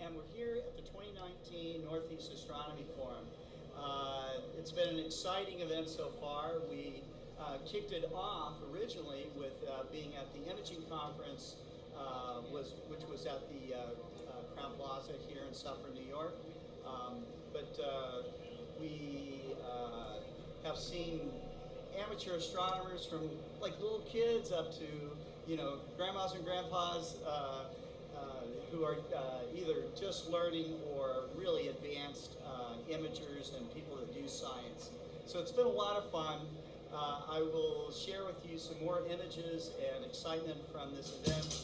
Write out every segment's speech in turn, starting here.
And we're here at the 2019 Northeast Astronomy Forum. It's been an exciting event so far. We kicked it off originally with being at the Imaging Conference, which was at the Crown Plaza here in Suffern, New York. We have seen amateur astronomers from like little kids up to, grandmas and grandpas who are either just learning or really advanced imagers and people that do science. So it's been a lot of fun. I will share with you some more images and excitement from this event.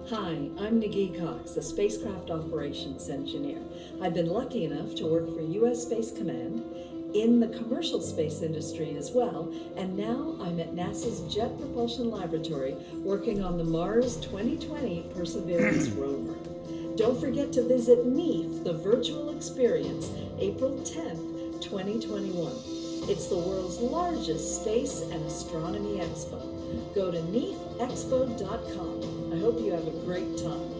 Hi, I'm Nikki Cox, a spacecraft operations engineer. I've been lucky enough to work for U.S. Space Command, in the commercial space industry as well, and now I'm at NASA's Jet Propulsion Laboratory working on the Mars 2020 Perseverance rover. Don't forget to visit NEAF, the virtual experience, April 10th, 2021. It's the world's largest space and astronomy expo. Go to neafexpo.com. I hope you have a great time.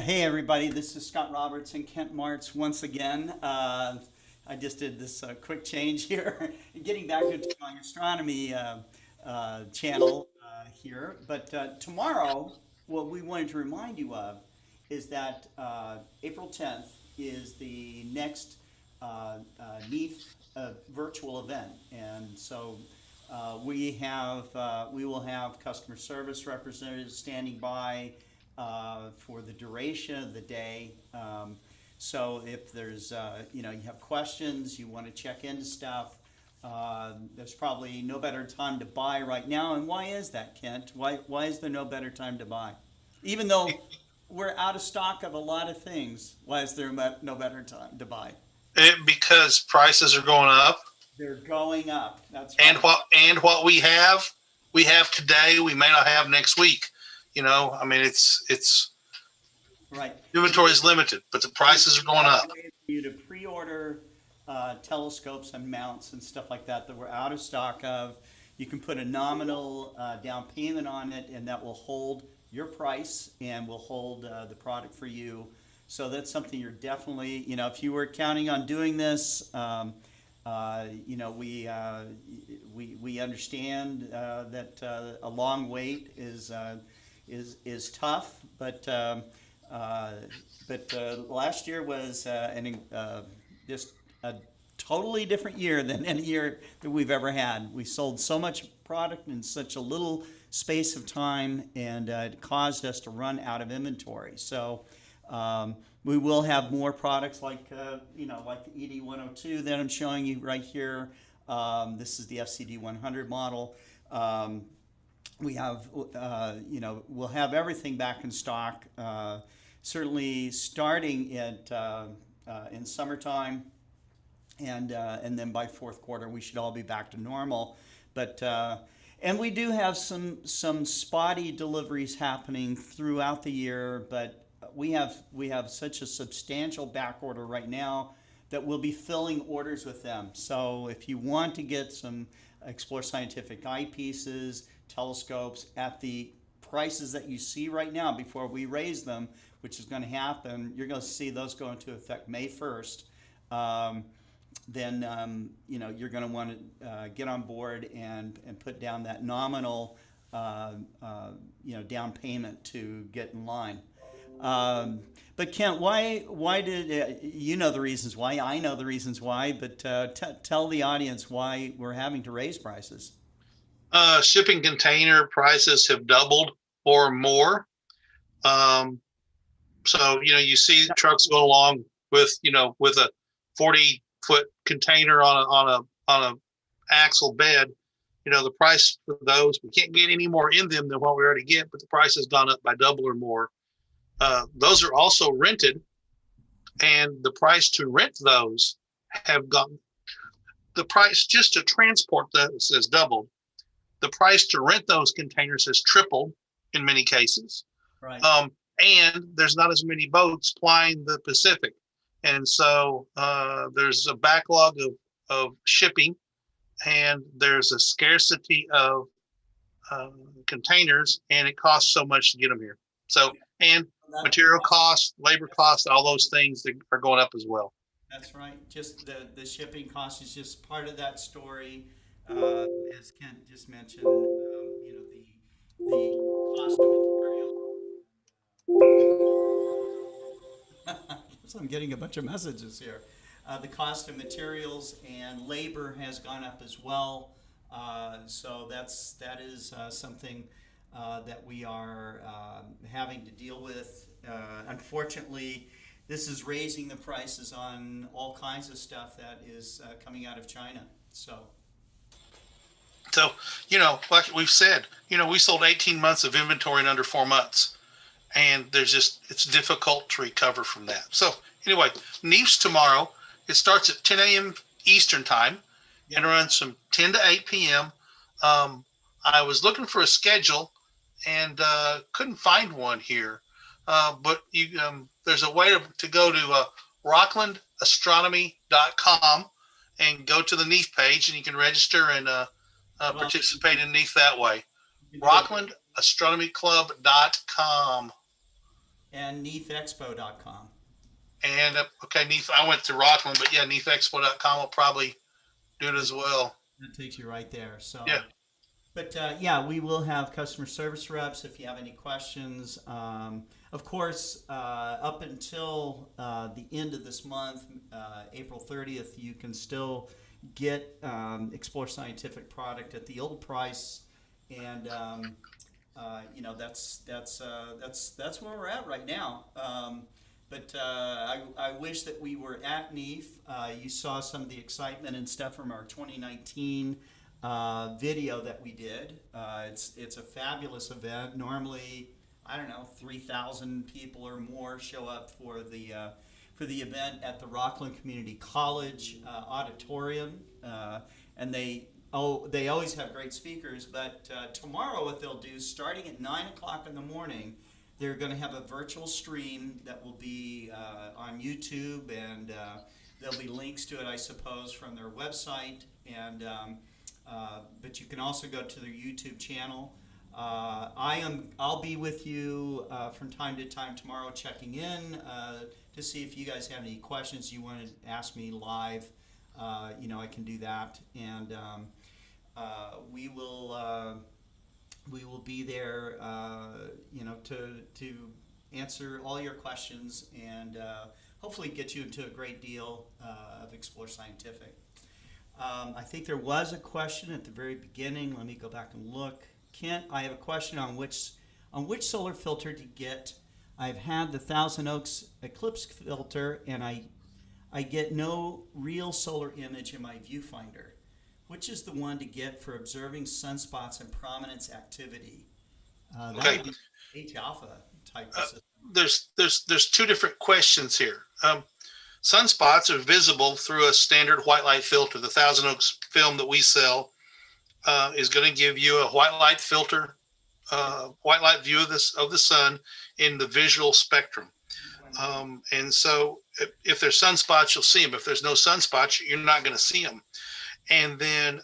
Hey everybody, this is Scott Roberts and Kent Martz once again. I just did this quick change here, getting back to my astronomy channel here. But tomorrow, what we wanted to remind you of is that April 10th is the next NEAF virtual event, and so we will have customer service representatives standing by for the duration of the day. So if there's you have questions, you want to check into stuff, there's probably no better time to buy right now. And why is that, Kent? Why is there no better time to buy? Even though we're out of stock of a lot of things, why is there no better time to buy? Because prices are going up. They're going up. That's right. And what we have today, we may not have next week. I mean, it's right. Inventory is limited, but the prices are going up. You to pre-order telescopes and mounts and stuff like that we're out of stock of. You can put a nominal down payment on it, and that will hold your price and will hold the product for you. So that's something you're definitely, if you were counting on doing this, we understand that a long wait is tough, but last year was just a totally different year than any year that we've ever had. We sold so much product in such a little space of time, and it caused us to run out of inventory. So we will have more products like like the ED102 that I'm showing you right here. This is the FCD 100 model. We have, we'll have everything back in stock. Certainly starting in summertime, and then by fourth quarter we should all be back to normal. But and we do have some spotty deliveries happening throughout the year, but we have such a substantial back order right now that we'll be filling orders with them. So if you want to get some Explore Scientific eyepieces, telescopes at the prices that you see right now before we raise them, which is going to happen, you're going to see those go into effect May 1st. Then you're going to want to get on board and put down that nominal down payment to get in line. But Kent, why did you know the reasons why? I know the reasons why, but tell the audience why we're having to raise prices. Shipping container prices have doubled or more. So you see trucks go along with a 40-foot container on a axle bed. The price for those, we can't get any more in them than what we already get, but the price has gone up by double or more. Those are also rented, and the price to rent those have gotten, the price just to transport those has doubled. The price to rent those containers has tripled in many cases. Right. And there's not as many boats plying the Pacific. And so there's a backlog of shipping, and there's a scarcity of containers, and it costs so much to get them here. So, and material costs, labor costs, all those things that are going up as well. That's right. Just the shipping cost is just part of that story. As Kent just mentioned, the cost of material. So I'm getting a bunch of messages here. The cost of materials and labor has gone up as well. So that is something that we are having to deal with. Unfortunately, this is raising the prices on all kinds of stuff that is coming out of China. So, like we've said, we sold 18 months of inventory in under 4 months, and it's difficult to recover from that. So anyway, NEAF's tomorrow. It starts at 10 a.m. Eastern time and runs from 10 to 8 p.m. I was looking for a schedule and couldn't find one here. But there's a way to go to rocklandastronomy.com and go to the NEAF page, and you can register and participate in NEAF that way. rocklandastronomyclub.com and NEAFexpo.com. And NEAF, I went to Rockland, but yeah, NEAFexpo.com will probably do it as well. That takes you right there. So yeah. But we will have customer service reps if you have any questions. Of course, up until the end of this month, April 30th, you can still get Explore Scientific product at the old price, and that's where we're at right now. But I wish that we were at NEAF. You saw some of the excitement and stuff from our 2019 video that we did. It's a fabulous event. Normally, 3,000 people or more show up for the event at the Rockland Community College auditorium, and they always have great speakers. But tomorrow, what they'll do, starting at 9 o'clock in the morning, they're going to have a virtual stream that will be on YouTube, and there'll be links to it, I suppose, from their website. And but you can also go to their YouTube channel. I'll be with you from time to time tomorrow, checking in to see if you guys have any questions you want to ask me live. I can do that, and we will be there, to answer all your questions and hopefully get you into a great deal of Explore Scientific. I think there was a question at the very beginning. Let me go back and look. Kent, I have a question on which solar filter to get. I've had the Thousand Oaks Eclipse filter, and I get no real solar image in my viewfinder. Which is the one to get for observing sunspots and prominence activity? That Okay. would be H alpha type of system. There's two different questions here. Sunspots are visible through a standard white light filter. The Thousand Oaks film that we sell is going to give you a white light filter, white light view of the sun in the visual spectrum. And so if there's sunspots, you'll see them. If there's no sunspots, you're not going to see them. And then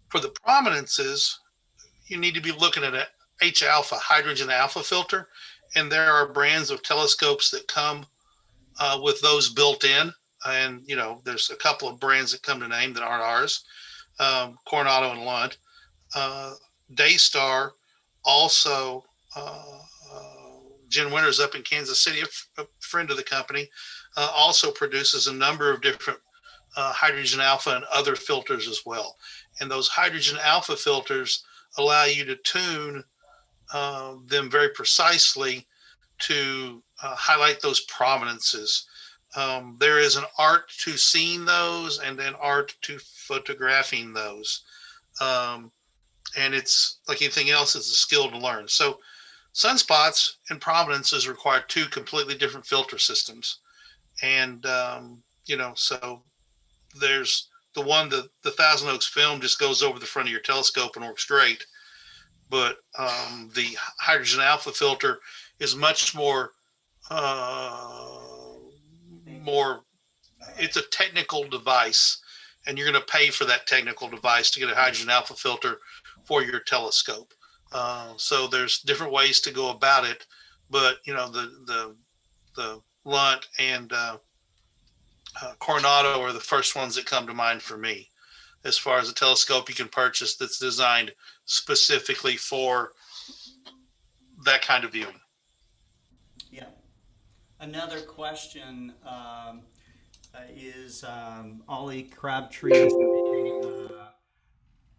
for the prominences, you need to be looking at a H alpha, hydrogen alpha filter. And there are brands of telescopes that come with those built in. And, you know, there's a couple of brands that come to name that aren't ours, Coronado and Lunt. Daystar, also Jen Winters up in Kansas City, a friend of the company, also produces a number of different hydrogen alpha and other filters as well. And those hydrogen alpha filters allow you to tune them very precisely to highlight those prominences. There is an art to seeing those and an art to photographing those. And it's like anything else, it's a skill to learn. So sunspots and prominences require two completely different filter systems. And, you know, so there's the one that the Thousand Oaks film just goes over the front of your telescope and works great. But the hydrogen alpha filter is much more, it's a technical device, and you're going to pay for that technical device to get a hydrogen alpha filter for your telescope. So there's different ways to go about it, but you know, the Lunt and Coronado are the first ones that come to mind for me as far as a telescope you can purchase that's designed specifically for that kind of viewing. Yeah. Another question is Ollie Crabtree.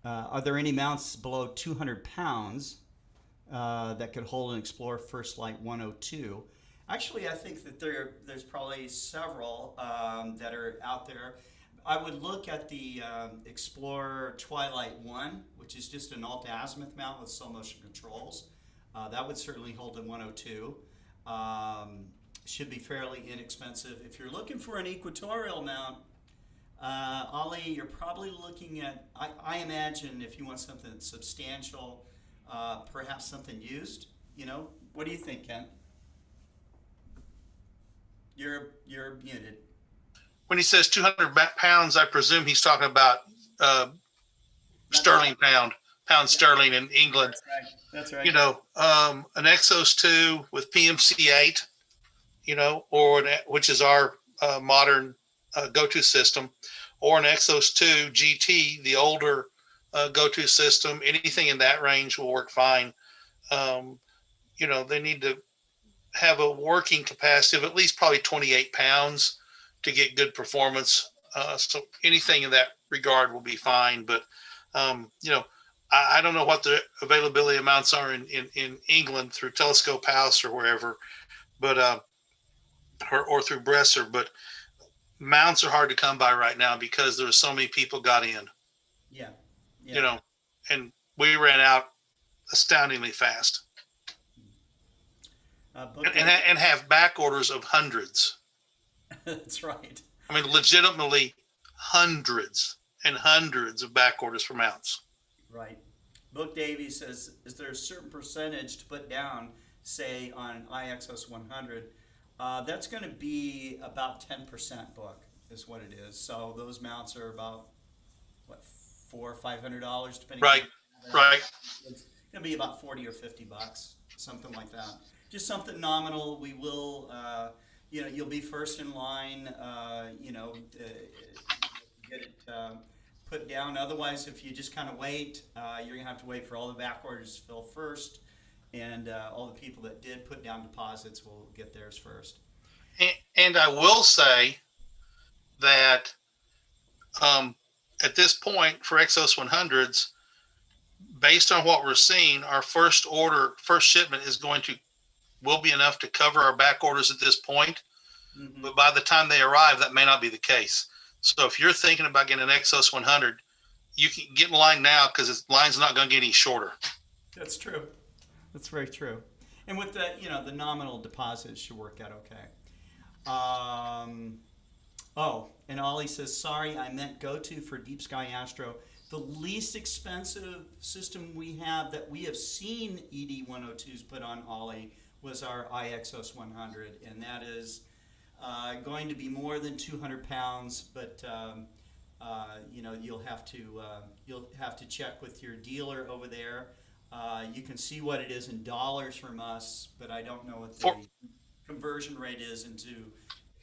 Are there any mounts below 200 pounds that could hold an Explorer First Light 102? Actually, I think that there's probably several that are out there. I would look at the Explorer Twilight 1, which is just an alt-azimuth mount with slow motion controls. That would certainly hold a 102. Should be fairly inexpensive. If you're looking for an equatorial mount, Ollie, you're probably looking at, I imagine if you want something substantial, perhaps something used, you know? What do you think, Ken? You're muted. When he says 200 pounds, I presume he's talking about sterling pound sterling in England. That's right. You know, an Exos 2 with PMC-Eight, you know, or which is our modern go-to system, or an Exos 2 GT, the older go-to system. Anything in that range will work fine. You know, they need to have a working capacity of at least probably 28 pounds to get good performance. So anything in that regard will be fine. But, you know, I don't know what the availability amounts are in England through Telescope House or wherever, but or through Bresser. But mounts are hard to come by right now because there are so many people got in. Yeah. You know, and we ran out astoundingly fast. And have back orders of hundreds. That's right. I mean, legitimately hundreds and hundreds of back orders for mounts. Right. Book Davies says, is there a certain percentage to put down, say, on iXS 100? That's going to be about 10% book is what it is. So those mounts are about, what, $400 or $500 depending. Right, right. It's going to be about 40 or 50 bucks, something like that. Just something nominal. We will, you know, you'll be first in line, you know, get it put down. Otherwise, if you just kind of wait, you're going to have to wait for all the back orders to fill first, and all the people that did put down deposits will get theirs first. And I will say that at this point for Exos 100s, based on what we're seeing, our first shipment will be enough to cover our back orders at this point. Mhm. But by the time they arrive, that may not be the case. So if you're thinking about getting an Exos 100, you can get in line now, because the line's not going to get any shorter. That's true. That's very true. And with the, the nominal deposit should work out okay. Oh, and Ollie says, sorry, I meant GOTO for Deep Sky Astro. The least expensive system we have that we have seen ED102s put on, Ollie, was our iXOS 100, and that is going to be more than 200 pounds, but you'll have to check with your dealer over there. You can see what it is in dollars from us, but I don't know what the conversion rate is into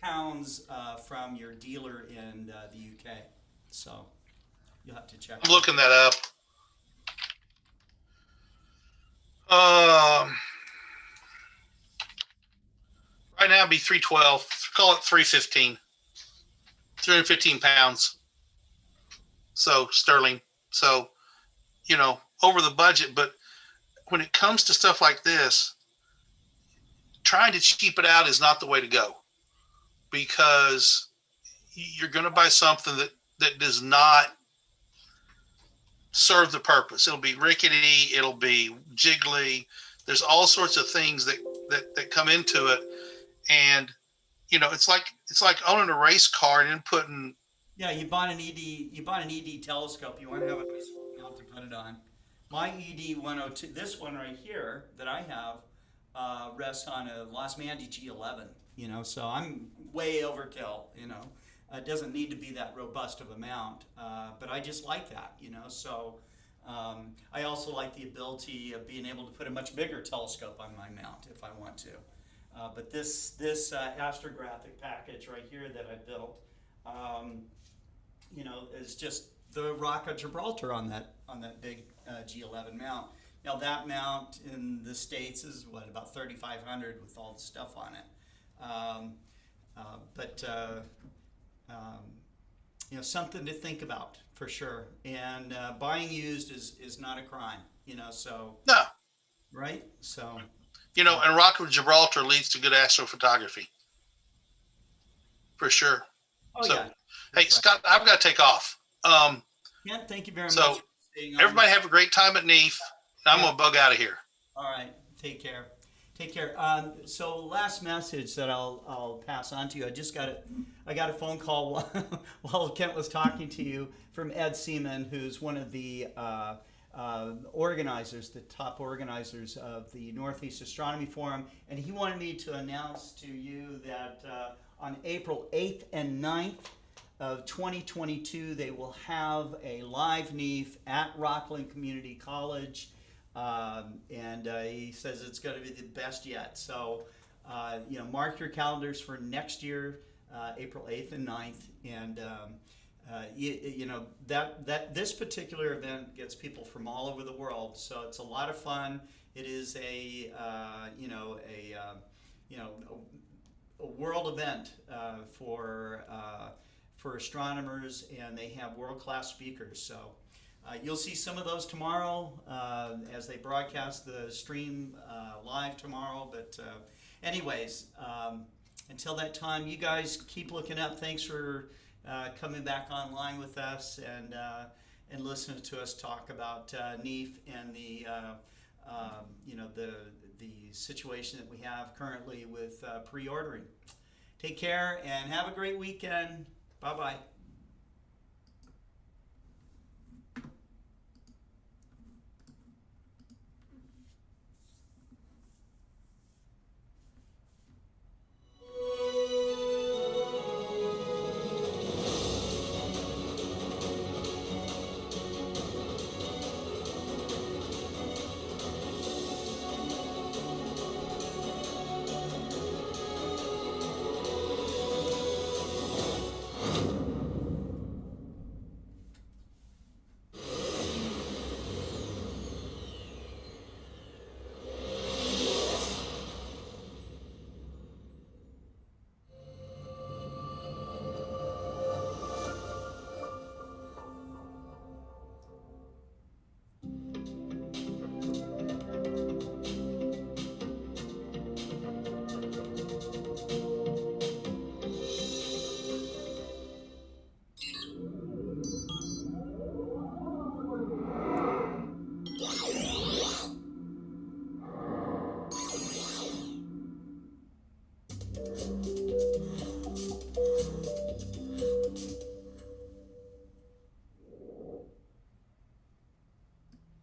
pounds from your dealer in the UK. So you'll have to check. I'm looking that up. Right now it'd be 312. Call it 315. 315 pounds. So sterling. So, over the budget. But when it comes to stuff like this, trying to cheap it out is not the way to go, because you're going to buy something that does not serve the purpose. It'll be rickety. It'll be jiggly. There's all sorts of things that come into it. And, it's like owning a race car and then putting. Yeah, you bought an ED telescope. You want to have a nice mount to put it on. My ED102, this one right here that I have, rests on a Lost Mandy G11. So I'm way overkill. It doesn't need to be that robust of a mount, but I just like that. So I also like the ability of being able to put a much bigger telescope on my mount if I want to. But this astrographic package right here that I built, is just the Rock of Gibraltar on that big G11 mount. Now that mount in the States is about $3,500 with all the stuff on it. Something to think about for sure. And buying used is not a crime. So No. right. So. And Rock of Gibraltar leads to good astrophotography. For sure. Oh, so, yeah. Hey, Scott, I've got to take off. Yeah, thank you very much. So, everybody have a great time at NEAF. I'm going to bug out of here. All right. Take care. Take care. So last message that I'll pass on to you. I got a phone call while Kent was talking to you from Ed Seaman, who's one of the organizers, the top organizers of the Northeast Astronomy Forum, and he wanted me to announce to you that on April 8th and 9th of 2022, they will have a live NEAF at Rockland Community College, and he says it's going to be the best yet. So, mark your calendars for next year, April 8th and 9th, and this particular event gets people from all over the world, so it's a lot of fun. It is a world event for astronomers, and they have world-class speakers. So you'll see some of those tomorrow as they broadcast the stream live tomorrow. But anyways, until that time, you guys keep looking up. Thanks for coming back online with us and listening to us talk about NEAF and the situation that we have currently with pre-ordering. Take care and have a great weekend. Bye-bye.